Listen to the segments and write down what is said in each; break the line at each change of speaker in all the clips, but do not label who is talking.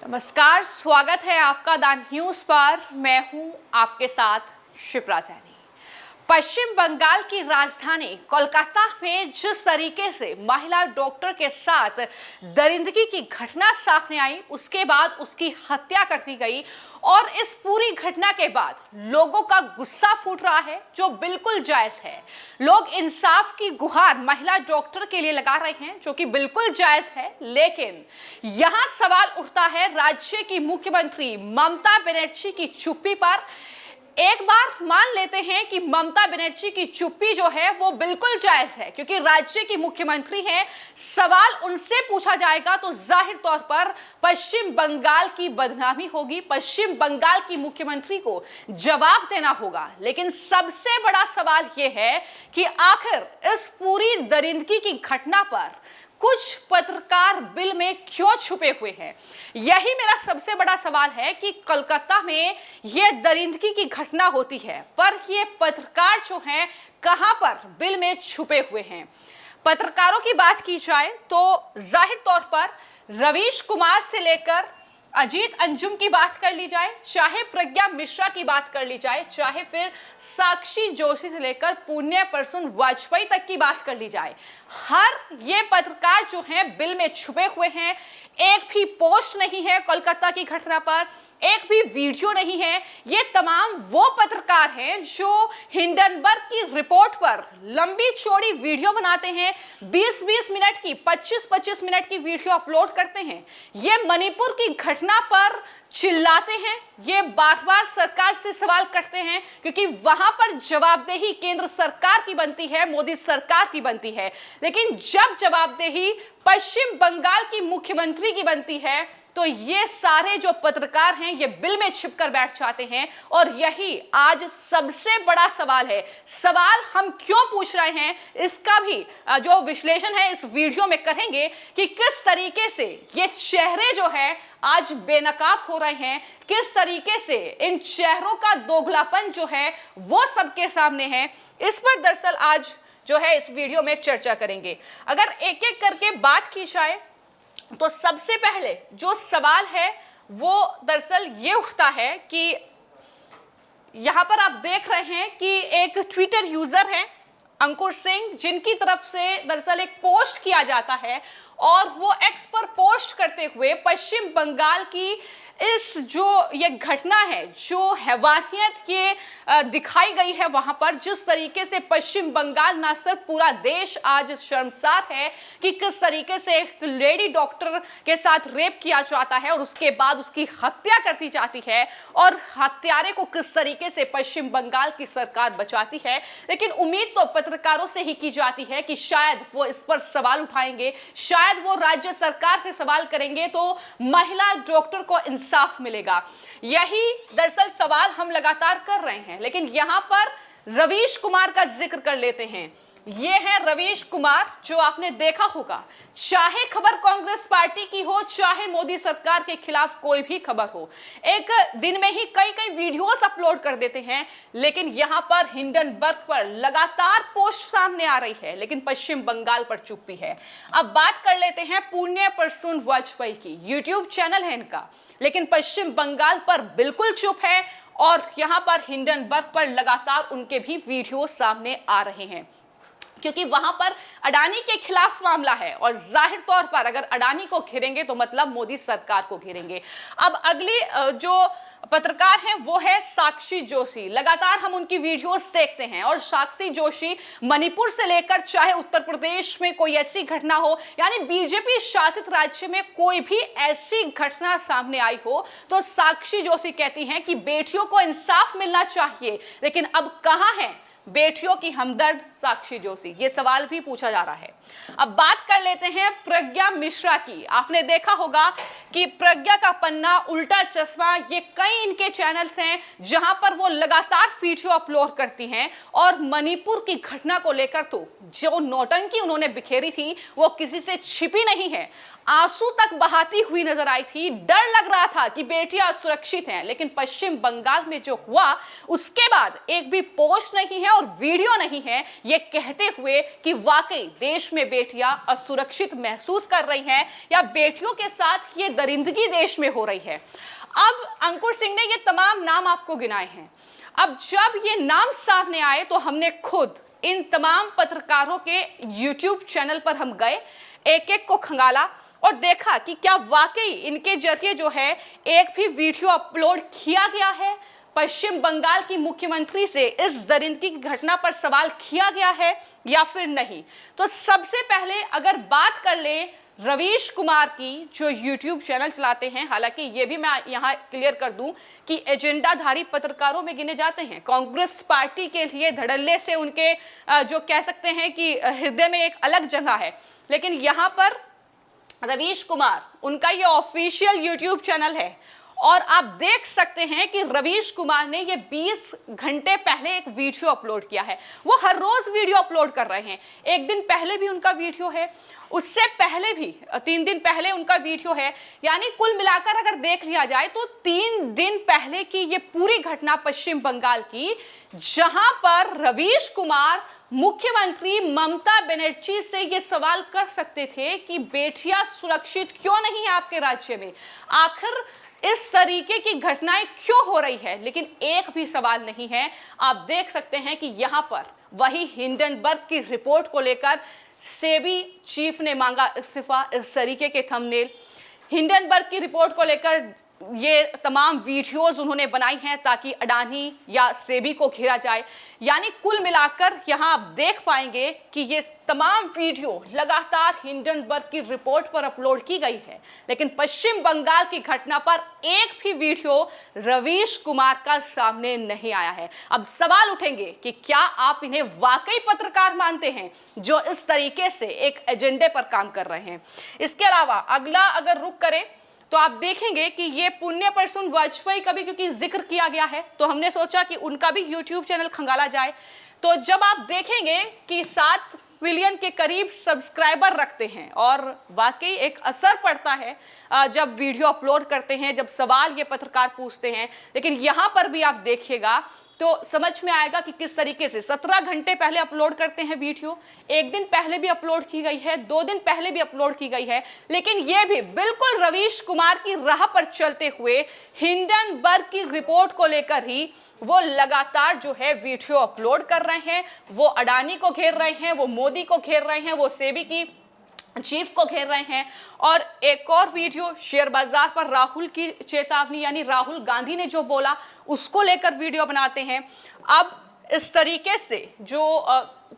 नमस्कार, स्वागत है आपका द न्यूज पर। मैं हूं आपके साथ शिप्रा सैनी। पश्चिम बंगाल की राजधानी कोलकाता में जिस तरीके से महिला डॉक्टर के साथ दरिंदगी की घटना सामने आई, उसके बाद उसकी हत्या कर दी गई और इस पूरी घटना के बाद लोगों का गुस्सा फूट रहा है, जो बिल्कुल जायज है। लोग इंसाफ की गुहार महिला डॉक्टर के लिए लगा रहे हैं, जो कि बिल्कुल जायज है। लेकिन यहां सवाल उठता है राज्य की मुख्यमंत्री ममता बनर्जी की चुप्पी पर। एक बार मान लेते हैं कि ममता बनर्जी की चुप्पी जो है वो बिल्कुल जायज है, क्योंकि राज्य की मुख्यमंत्री हैं। सवाल उनसे पूछा जाएगा तो जाहिर तौर पर पश्चिम बंगाल की बदनामी होगी, पश्चिम बंगाल की मुख्यमंत्री को जवाब देना होगा। लेकिन सबसे बड़ा सवाल यह है कि आखिर इस पूरी दरिंदगी की घटना पर कुछ पत्रकार बिल में क्यों छुपे हुए हैं। यही मेरा सबसे बड़ा सवाल है कि कोलकाता में यह दरिंदगी की घटना होती है, पर ये पत्रकार जो हैं कहां पर बिल में छुपे हुए हैं। पत्रकारों की बात की जाए तो जाहिर तौर पर रवीश कुमार से लेकर अजीत अंजुम की बात कर ली जाए, चाहे प्रज्ञा मिश्रा की बात कर ली जाए, चाहे फिर साक्षी जोशी से लेकर पुण्य प्रसून वाजपेयी तक की बात कर ली जाए, हर ये पत्रकार जो हैं बिल में छुपे हुए हैं। एक भी पोस्ट नहीं है कोलकाता की घटना पर, एक भी वीडियो नहीं है। ये तमाम वो पत्रकार हैं जो हिंडनबर्ग की रिपोर्ट पर लंबी चौड़ी वीडियो बनाते हैं, 20-20 मिनट की, 25-25 मिनट की वीडियो अपलोड करते हैं। ये मणिपुर की घटना पर चिल्लाते हैं, ये बार बार सरकार से सवाल करते हैं, क्योंकि वहां पर जवाबदेही केंद्र सरकार की बनती है, मोदी सरकार की बनती है। लेकिन जब जवाबदेही पश्चिम बंगाल की मुख्यमंत्री की बनती है तो ये सारे जो पत्रकार हैं ये बिल में छिपकर बैठ जाते हैं। और यही आज सबसे बड़ा सवाल है। सवाल हम क्यों पूछ रहे हैं, इसका भी जो विश्लेषण है इस वीडियो में करेंगे कि किस तरीके से ये चेहरे जो है आज बेनकाब हो रहे हैं, किस तरीके से इन चेहरों का दोगलापन जो है वो सबके सामने है। इस पर दरअसल आज जो है इस वीडियो में चर्चा करेंगे। अगर एक एक करके बात की जाए तो सबसे पहले जो सवाल है वो दरअसल ये उठता है कि यहां पर आप देख रहे हैं कि एक ट्विटर यूजर है अंकुर सिंह, जिनकी तरफ से दरअसल एक पोस्ट किया जाता है और वो एक्स पर पोस्ट करते हुए पश्चिम बंगाल की इस जो ये घटना है, जो हैवानियत ये दिखाई गई है वहां पर, जिस तरीके से पश्चिम बंगाल ना सिर्फ पूरा देश आज शर्मसार है कि किस तरीके से एक लेडी डॉक्टर के साथ रेप किया जाता है और उसके बाद उसकी हत्या कर दी जाती है और हत्यारे को किस तरीके से पश्चिम बंगाल की सरकार बचाती है। लेकिन उम्मीद तो पत्रकारों से ही की जाती है कि शायद वो इस पर सवाल उठाएंगे, शायद वो राज्य सरकार से सवाल करेंगे तो महिला डॉक्टर को इंसाफ मिलेगा। यही दरअसल सवाल हम लगातार कर रहे हैं। लेकिन यहां पर रवीश कुमार का जिक्र कर लेते हैं। ये है रवीश कुमार, जो आपने देखा होगा, चाहे खबर कांग्रेस पार्टी की हो, चाहे मोदी सरकार के खिलाफ कोई भी खबर हो, एक दिन में ही कई कई वीडियोस अपलोड कर देते हैं। लेकिन यहां पर हिंडनबर्ग पर लगातार पोस्ट सामने आ रही है, लेकिन पश्चिम बंगाल पर चुप्पी है। अब बात कर लेते हैं पुण्य प्रसून वाजपेयी की। यूट्यूब चैनल है इनका, लेकिन पश्चिम बंगाल पर बिल्कुल चुप है और यहां पर हिंडनबर्ग पर लगातार उनके भी वीडियो सामने आ रहे हैं, क्योंकि वहां पर अडानी के खिलाफ मामला है और जाहिर तौर पर अगर अडानी को घेरेंगे तो मतलब मोदी सरकार को घेरेंगे। अब अगली जो पत्रकार हैं वो है साक्षी जोशी। लगातार हम उनकी वीडियोस देखते हैं और साक्षी जोशी मणिपुर से लेकर चाहे उत्तर प्रदेश में कोई ऐसी घटना हो, यानी बीजेपी शासित राज्य में कोई भी ऐसी घटना सामने आई हो तो साक्षी जोशी कहती हैं कि बेटियों को इंसाफ मिलना चाहिए। लेकिन अब कहां है बेटियों की हमदर्द साक्षी जोशी, ये सवाल भी पूछा जा रहा है। अब बात कर लेते हैं प्रज्ञा मिश्रा की। आपने देखा होगा कि प्रज्ञा का पन्ना, उल्टा चश्मा, ये कई इनके चैनल्स हैं जहां पर वो लगातार वीडियो अपलोड करती हैं और मणिपुर की घटना को लेकर तो जो नौटंकी उन्होंने बिखेरी थी वो किसी से छिपी नहीं है। आंसू तक बहाती हुई नजर आई थी। डर लग रहा था कि बेटियां असुरक्षित हैं, लेकिन पश्चिम बंगाल में जो हुआ उसके बाद एक भी पोस्ट नहीं है और वीडियो नहीं है ये कहते हुए कि वाकई देश में बेटियां असुरक्षित महसूस कर रही हैं या बेटियों के साथ ये दरिंदगी देश में हो रही है। अब अंकुर सिंह ने ये तमाम नाम आपको गिनाए हैं। अब जब ये नाम सामने आए तो हमने खुद इन तमाम पत्रकारों के YouTube चैनल पर हम गए, एक एक को खंगाला और देखा कि क्या वाकई इनके जरिए जो है एक भी वीडियो अपलोड किया गया है, पश्चिम बंगाल की मुख्यमंत्री से इस दरिंदगी की घटना पर सवाल किया गया है या फिर नहीं। तो सबसे पहले अगर बात कर ले रवीश कुमार की, जो YouTube चैनल चलाते हैं, हालांकि ये भी मैं यहाँ क्लियर कर दूं कि एजेंडाधारी पत्रकारों में गिने जाते हैं। कांग्रेस पार्टी के लिए धड़ल्ले से उनके जो कह सकते हैं कि हृदय में एक अलग जगह है, लेकिन यहाँ पर रवीश कुमार, उनका ये ऑफिशियल YouTube चैनल है और आप देख सकते हैं कि रवीश कुमार ने ये 20 घंटे पहले एक वीडियो अपलोड किया है। वो हर रोज वीडियो अपलोड कर रहे हैं। एक दिन पहले भी उनका वीडियो है, उससे पहले भी 3 दिन पहले उनका वीडियो है। यानी कुल मिलाकर अगर देख लिया जाए तो 3 दिन पहले की ये पूरी घटना पश्चिम बंगाल की, जहां पर रवीश कुमार मुख्यमंत्री ममता बनर्जी से ये सवाल कर सकते थे कि बेटियां सुरक्षित क्यों नहीं है आपके राज्य में, आखिर इस तरीके की घटनाएं क्यों हो रही है, लेकिन एक भी सवाल नहीं है। आप देख सकते हैं कि यहां पर वही हिंडनबर्ग की रिपोर्ट को लेकर सेबी चीफ ने मांगा इस्तीफा, इस तरीके के थंबनेल। हिंडनबर्ग की रिपोर्ट को लेकर ये तमाम वीडियोस उन्होंने बनाई हैं ताकि अडानी या सेबी को घेरा जाए। यानी कुल मिलाकर यहां आप देख पाएंगे कि ये तमाम वीडियो लगातार हिंडनबर्ग की रिपोर्ट पर अपलोड की गई है, लेकिन पश्चिम बंगाल की घटना पर एक भी वीडियो रवीश कुमार का सामने नहीं आया है। अब सवाल उठेंगे कि क्या आप इन्हें वाकई पत्रकार मानते हैं जो इस तरीके से एक एजेंडे पर काम कर रहे हैं। इसके अलावा अगला अगर रुख करें तो आप देखेंगे कि ये पुण्य परसुन वाजपेयी का भी क्योंकि जिक्र किया गया है तो हमने सोचा कि उनका भी YouTube चैनल खंगाला जाए। तो जब आप देखेंगे कि 7 मिलियन के करीब सब्सक्राइबर रखते हैं और वाकई एक असर पड़ता है जब वीडियो अपलोड करते हैं, जब सवाल ये पत्रकार पूछते हैं, लेकिन यहाँ पर भी आप देखिएगा तो समझ में आएगा कि किस तरीके से 17 घंटे पहले अपलोड करते हैं वीडियो, एक दिन पहले भी अपलोड की गई है, 2 दिन पहले भी अपलोड की गई है, लेकिन यह भी बिल्कुल रवीश कुमार की राह पर चलते हुए हिंडनबर्ग की रिपोर्ट को लेकर ही वो लगातार जो है वीडियो अपलोड कर रहे हैं। वो अडानी को घेर रहे हैं, वो मोदी को घेर रहे हैं, वो सेबी की चीफ को घेर रहे हैं। और एक और वीडियो शेयर बाजार पर राहुल की चेतावनी, यानी राहुल गांधी ने जो बोला उसको लेकर वीडियो बनाते हैं। अब इस तरीके से जो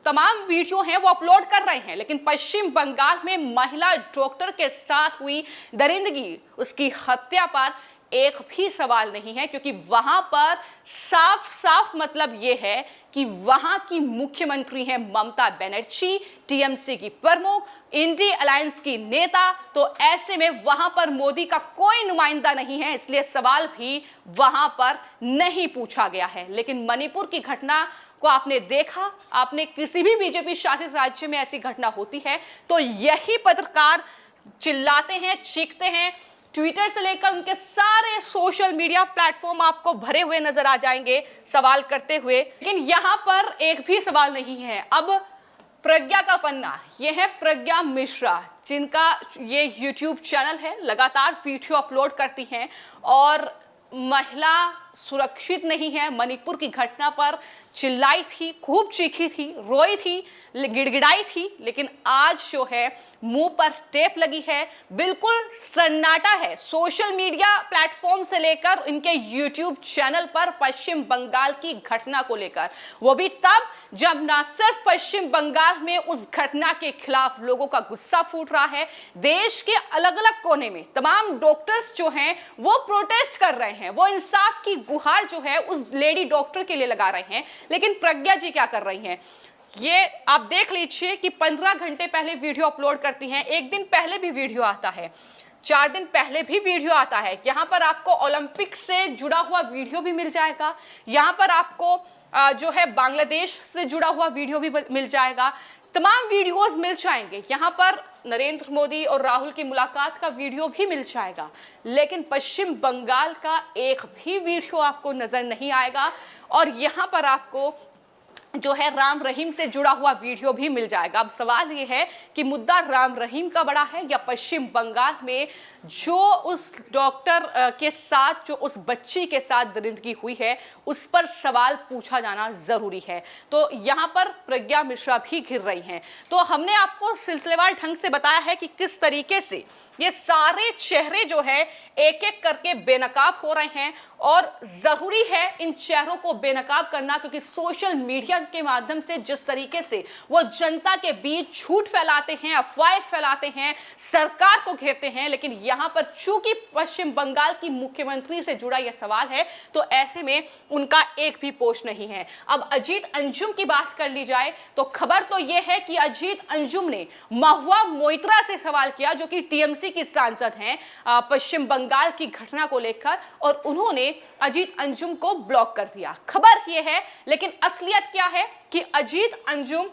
तमाम वीडियो हैं वो अपलोड कर रहे हैं, लेकिन पश्चिम बंगाल में महिला डॉक्टर के साथ हुई दरिंदगी, उसकी हत्या पर एक भी सवाल नहीं है, क्योंकि वहां पर साफ साफ मतलब यह है कि वहां की मुख्यमंत्री है ममता बनर्जी, टीएमसी की प्रमुख, इंडी अलायंस की नेता। तो ऐसे में वहां पर मोदी का कोई नुमाइंदा नहीं है, इसलिए सवाल भी वहां पर नहीं पूछा गया है। लेकिन मणिपुर की घटना को आपने देखा, आपने किसी भी बीजेपी शासित राज्य में ऐसी घटना होती है तो यही पत्रकार चिल्लाते हैं, चीखते हैं। ट्विटर से लेकर उनके सारे सोशल मीडिया प्लेटफॉर्म आपको भरे हुए नजर आ जाएंगे सवाल करते हुए, लेकिन यहां पर एक भी सवाल नहीं है। अब प्रज्ञा का पन्ना, यह है प्रज्ञा मिश्रा, जिनका ये YouTube चैनल है, लगातार वीडियो अपलोड करती हैं और महिला सुरक्षित नहीं है, मणिपुर की घटना पर चिल्लाई थी, खूब चीखी थी, रोई थी, गिड़गिड़ाई थी, लेकिन आज जो है मुंह पर टेप लगी है, बिल्कुल सन्नाटा है सोशल मीडिया प्लेटफॉर्म से लेकर इनके YouTube चैनल पर पश्चिम बंगाल की घटना को लेकर। वो भी तब जब ना सिर्फ पश्चिम बंगाल में उस घटना के खिलाफ लोगों का गुस्सा फूट रहा है, देश के अलग अलग कोने में तमाम डॉक्टर्स जो हैं वो प्रोटेस्ट कर रहे हैं, वो इंसाफ की गुहार जो है उस लेडी डॉक्टर के लिए लगा रहे हैं। लेकिन प्रज्ञा जी क्या कर रही हैं, ये आप देख लीजिए कि 15 घंटे पहले वीडियो अपलोड करती हैं, एक दिन पहले भी वीडियो आता है, 4 दिन पहले भी वीडियो आता है। यहां पर आपको ओलंपिक से जुड़ा हुआ वीडियो भी मिल जाएगा, यहां पर आपको जो है बांग्लादेश से जुड़ा हुआ वीडियो भी मिल जाएगा, तमाम वीडियोस मिल जाएंगे। यहाँ पर नरेंद्र मोदी और राहुल की मुलाकात का वीडियो भी मिल जाएगा, लेकिन पश्चिम बंगाल का एक भी वीडियो आपको नजर नहीं आएगा। और यहां पर आपको जो है राम रहीम से जुड़ा हुआ वीडियो भी मिल जाएगा। अब सवाल ये है कि मुद्दा राम रहीम का बड़ा है या पश्चिम बंगाल में जो उस डॉक्टर के साथ, जो उस बच्ची के साथ दरिंदगी हुई है, उस पर सवाल पूछा जाना जरूरी है। तो यहां पर प्रज्ञा मिश्रा भी घिर रही हैं। तो हमने आपको सिलसिलेवार ढंग से बताया है कि किस तरीके से ये सारे चेहरे जो है एक एक करके बेनकाब हो रहे हैं, और जरूरी है इन चेहरों को बेनकाब करना, क्योंकि सोशल मीडिया के माध्यम से जिस तरीके से वो जनता के बीच झूठ फैलाते हैं, अफवाहें फैलाते हैं, सरकार को घेरते हैं। लेकिन यहां पर चूंकि पश्चिम बंगाल की मुख्यमंत्री से जुड़ा यह सवाल है, तो ऐसे में उनका एक भी पोस्ट नहीं है। अब अजीत अंजुम की बात कर ली जाए तो खबर तो यह है कि अजीत अंजुम ने महुआ मोइत्रा से सवाल किया, जो कि टीएमसी की सांसद हैं, पश्चिम बंगाल की घटना को लेकर, और उन्होंने अजीत अंजुम को ब्लॉक कर दिया। खबर यह है, लेकिन असलियत क्या है कि अजीत अंजुम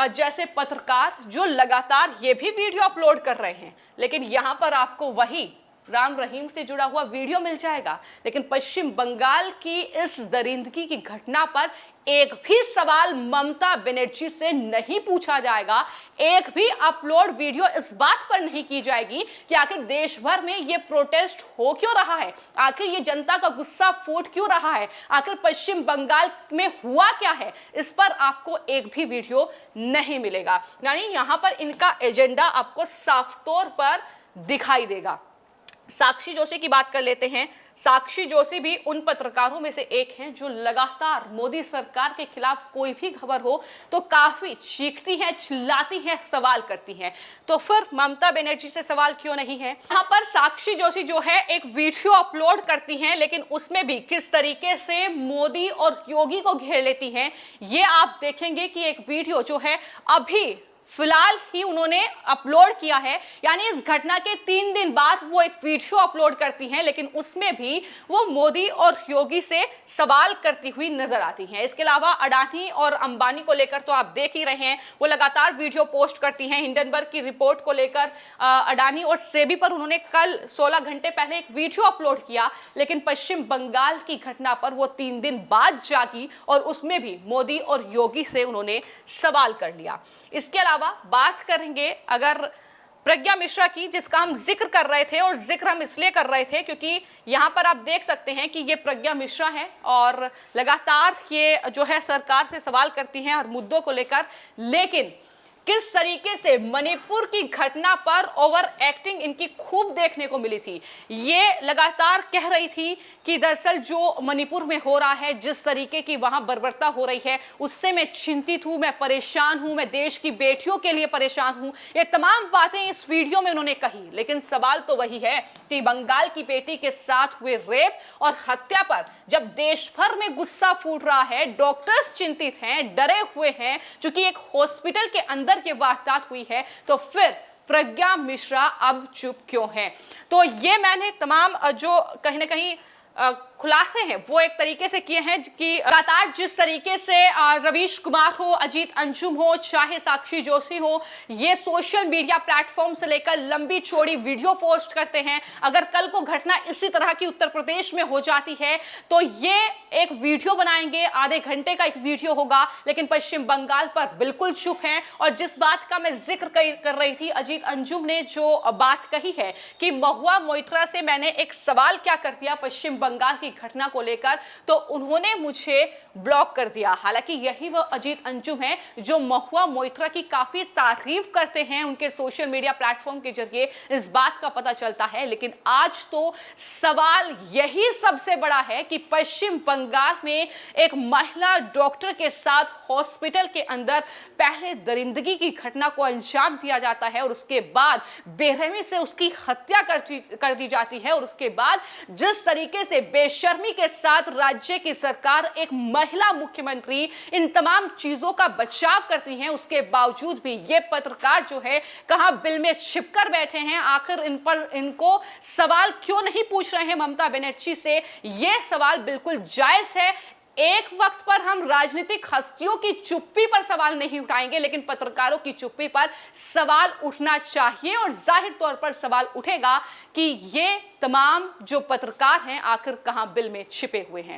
जैसे पत्रकार जो लगातार ये भी वीडियो अपलोड कर रहे हैं, लेकिन यहां पर आपको वही राम रहीम से जुड़ा हुआ वीडियो मिल जाएगा, लेकिन पश्चिम बंगाल की इस दरिंदगी की घटना पर एक भी सवाल ममता बनर्जी से नहीं पूछा जाएगा। एक भी अपलोड वीडियो इस बात पर नहीं की जाएगी कि आखिर देश भर में ये प्रोटेस्ट हो क्यों रहा है, आखिर ये जनता का गुस्सा फूट क्यों रहा है, आखिर पश्चिम बंगाल में हुआ क्या है, इस पर आपको एक भी वीडियो नहीं मिलेगा। यानी यहां पर इनका एजेंडा आपको साफ तौर पर दिखाई देगा। साक्षी जोशी की बात कर लेते हैं। साक्षी जोशी भी उन पत्रकारों में से एक हैं जो लगातार मोदी सरकार के खिलाफ कोई भी खबर हो तो काफी चीखती हैं, चिल्लाती हैं, सवाल करती हैं। तो फिर ममता बनर्जी से सवाल क्यों नहीं है? यहाँ पर साक्षी जोशी जो है एक वीडियो अपलोड करती हैं, लेकिन उसमें भी किस तरीके से मोदी और योगी को घेर लेती हैं, ये आप देखेंगे कि एक वीडियो जो है अभी फिलहाल ही उन्होंने अपलोड किया है, यानी इस घटना के 3 दिन बाद वो एक वीडियो अपलोड करती हैं, लेकिन उसमें भी वो मोदी और योगी से सवाल करती हुई नजर आती हैं। इसके अलावा अडानी और अंबानी को लेकर तो आप देख ही रहे हैं, वो लगातार वीडियो पोस्ट करती हैं। हिंडनबर्ग की रिपोर्ट को लेकर अडानी और सेबी पर उन्होंने कल 16 घंटे पहले एक वीडियो अपलोड किया, लेकिन पश्चिम बंगाल की घटना पर वो 3 दिन बाद जागी और उसमें भी मोदी और योगी से उन्होंने सवाल कर लिया। इसके अलावा बात करेंगे अगर प्रज्ञा मिश्रा की, जिसका हम जिक्र कर रहे थे, और जिक्र हम इसलिए कर रहे थे क्योंकि यहां पर आप देख सकते हैं कि ये प्रज्ञा मिश्रा है और लगातार ये जो है सरकार से सवाल करती हैं और मुद्दों को लेकर। लेकिन किस तरीके से मणिपुर की घटना पर ओवर एक्टिंग इनकी खूब देखने को मिली थी। ये लगातार कह रही थी कि दरअसल जो मणिपुर में हो रहा है, जिस तरीके की वहां बर्बरता हो रही है, उससे मैं चिंतित हूं, मैं परेशान हूं, मैं देश की बेटियों के लिए परेशान हूं। ये तमाम बातें इस वीडियो में उन्होंने कही। लेकिन सवाल तो वही है कि बंगाल की बेटी के साथ हुए रेप और हत्या पर जब देश भर में गुस्सा फूट रहा है, डॉक्टर्स चिंतित हैं, डरे हुए हैं, क्योंकि एक हॉस्पिटल के अंदर की वारदात हुई है, तो फिर प्रज्ञा मिश्रा अब चुप क्यों है? तो ये मैंने तमाम जो कहीं ना कहीं खुलासे हैं वो एक तरीके से किए हैं कि लगातार जिस तरीके से रवीश कुमार हो, अजीत अंजुम हो, चाहे साक्षी जोशी हो, ये सोशल मीडिया प्लेटफॉर्म से लेकर लंबी चौड़ी वीडियो पोस्ट करते हैं। अगर कल को घटना इसी तरह की उत्तर प्रदेश में हो जाती है तो ये एक वीडियो बनाएंगे, आधे घंटे का एक वीडियो होगा, लेकिन पश्चिम बंगाल पर बिल्कुल चुप है। और जिस बात का मैं जिक्र कर रही थी, अजीत अंजुम ने जो बात कही है कि महुआ मोइत्रा से मैंने एक सवाल क्या कर दिया पश्चिम बंगाल की घटना को लेकर, तो उन्होंने मुझे ब्लॉक कर दिया। हालांकि यही वह अजीत अंजुम है जो महुआ मोइत्रा की काफी तारीफ करते हैं, उनके सोशल मीडिया प्लेटफॉर्म के जरिए इस बात का पता चलता है। लेकिन आज तो सवाल यही सबसे बड़ा है कि पश्चिम बंगाल में एक महिला डॉक्टर के साथ हॉस्पिटल के अंदर पहले दरिंदगी की घटना को अंजाम दिया जाता है और उसके बाद बेरहमी से उसकी हत्या कर दी जाती है, और उसके बाद जिस तरीके से बेशर्मी के साथ राज्य की सरकार, एक महिला मुख्यमंत्री इन तमाम चीजों का बचाव करती हैं, उसके बावजूद भी ये पत्रकार जो है कहां बिल में छिपकर बैठे हैं। आखिर इन पर इनको सवाल क्यों नहीं पूछ रहे हैं ममता बनर्जी से? ये सवाल बिल्कुल जायज है। एक वक्त पर हम राजनीतिक हस्तियों की चुप्पी पर सवाल नहीं उठाएंगे, लेकिन पत्रकारों की चुप्पी पर सवाल उठना चाहिए और जाहिर तौर पर सवाल उठेगा कि ये तमाम जो पत्रकार हैं आखिर कहां बिल में छिपे हुए हैं।